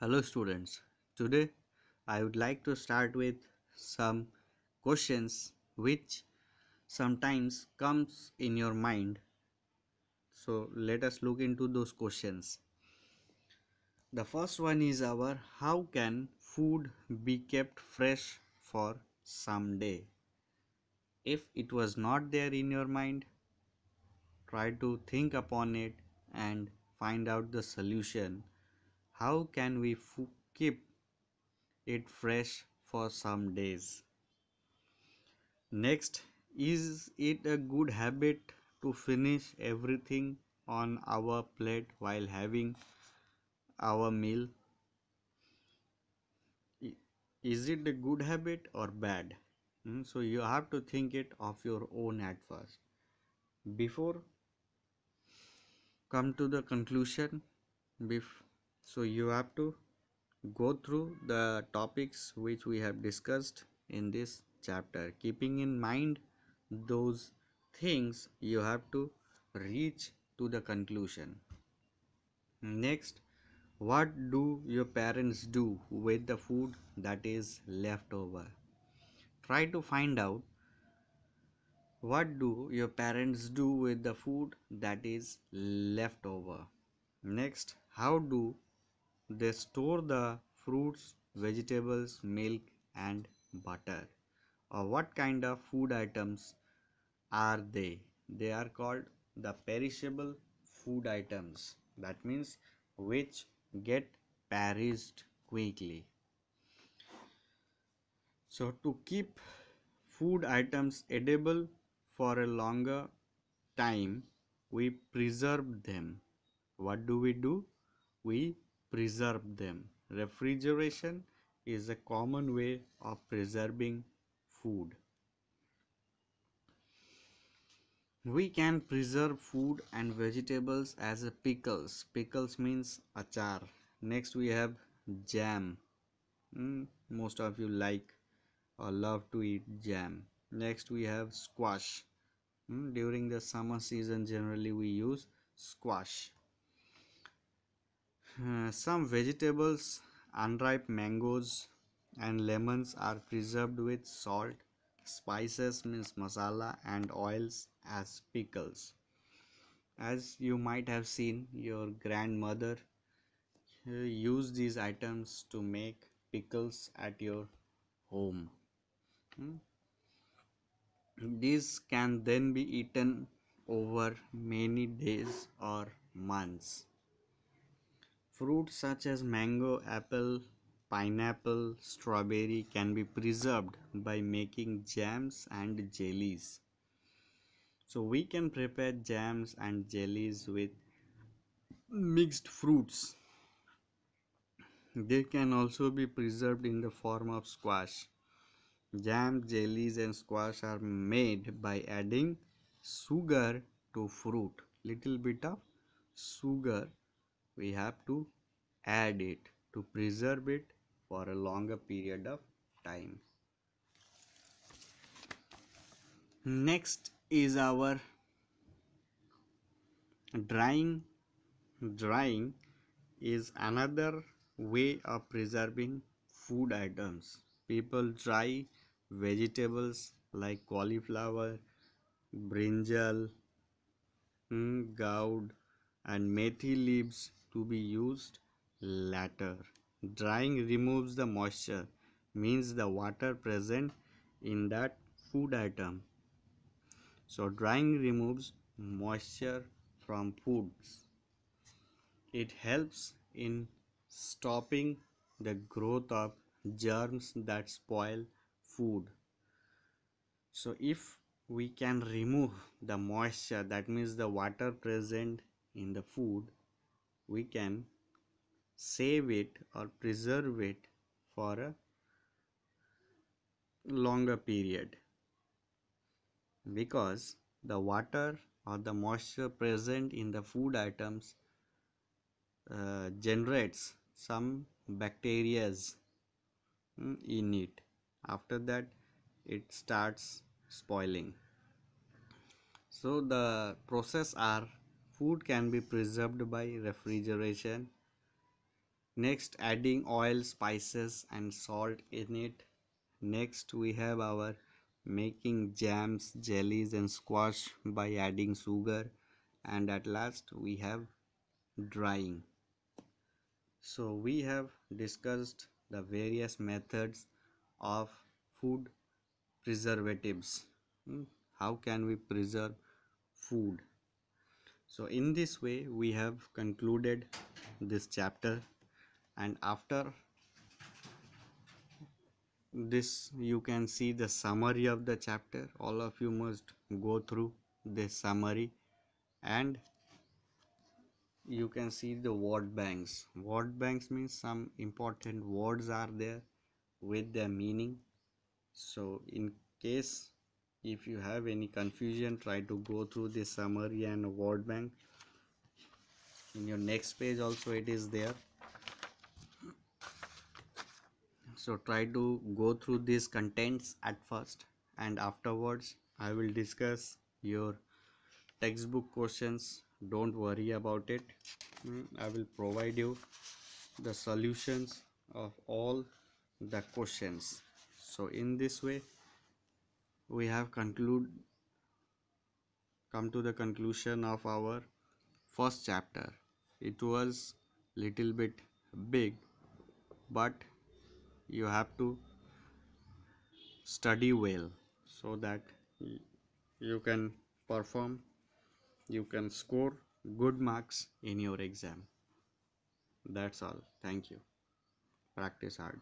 Hello students. Today I would like to start with some questions which sometimes comes in your mind. So let us look into those questions. The first one is our how can food be kept fresh for some day? If it was not there in your mind, try to think upon it and find out the solution. How can we keep it fresh for some days? Next, is it a good habit to finish everything on our plate while having our meal? Is it a good habit or bad? So you have to think it of your own at first. Before come to the conclusion, so you have to go through the topics which we have discussed in this chapter. Keeping in mind those things, you have to reach to the conclusion. Next, what do your parents do with the food that is left over? Try to find out what do your parents do with the food that is left over. Next, how do they store the fruits, vegetables, milk, and butter? Or what kind of food items are they? They are called the perishable food items. That means which get perished quickly. So to keep food items edible for a longer time, we preserve them. What do? We preserve them. Refrigeration is a common way of preserving food. We can preserve food and vegetables as a pickles. Pickles means achar. Next we have jam. Most of you like or love to eat jam. Next we have squash. During the summer season generally we use squash. Some vegetables, unripe mangoes and lemons are preserved with salt, spices means masala and oils as pickles. As you might have seen, your grandmother used these items to make pickles at your home. Hmm. These can then be eaten over many days or months. Fruits such as mango, apple, pineapple, strawberry can be preserved by making jams and jellies. So we can prepare jams and jellies with mixed fruits. They can also be preserved in the form of squash. Jam, jellies and squash are made by adding sugar to fruit. Little bit of sugar we have to add it to preserve it for a longer period of time. Next is our drying. Drying is another way of preserving food items. People dry vegetables like cauliflower, brinjal, gourd, and methi leaves to be used later. Drying removes the moisture, means the water present in that food item. So drying removes moisture from foods. It helps in stopping the growth of germs that spoil food. So if we can remove the moisture, that means the water present in the food, we can save it or preserve it for a longer period, because the water or the moisture present in the food items generates some bacterias in it. After that it starts spoiling. So the process are: food can be preserved by refrigeration, Next, adding oil, spices and salt in it. Next, we have our making jams, jellies and squash by adding sugar. And at last, we have drying. So we have discussed the various methods of food preservatives. How can we preserve food? So in this way we have concluded this chapter, and after this you can see the summary of the chapter. All of you must go through this summary, and you can see the word banks. Word banks means some important words are there with their meaning. So in case if you have any confusion, try to go through this summary and word bank. In your next page also it is there. So try to go through these contents at first, and afterwards I will discuss your textbook questions. Don't worry about it. I will provide you the solutions of all the questions. So in this way we have come to the conclusion of our first chapter. It was little bit big, but you have to study well so that you can perform, you can score good marks in your exam. That's all. Thank you. Practice hard.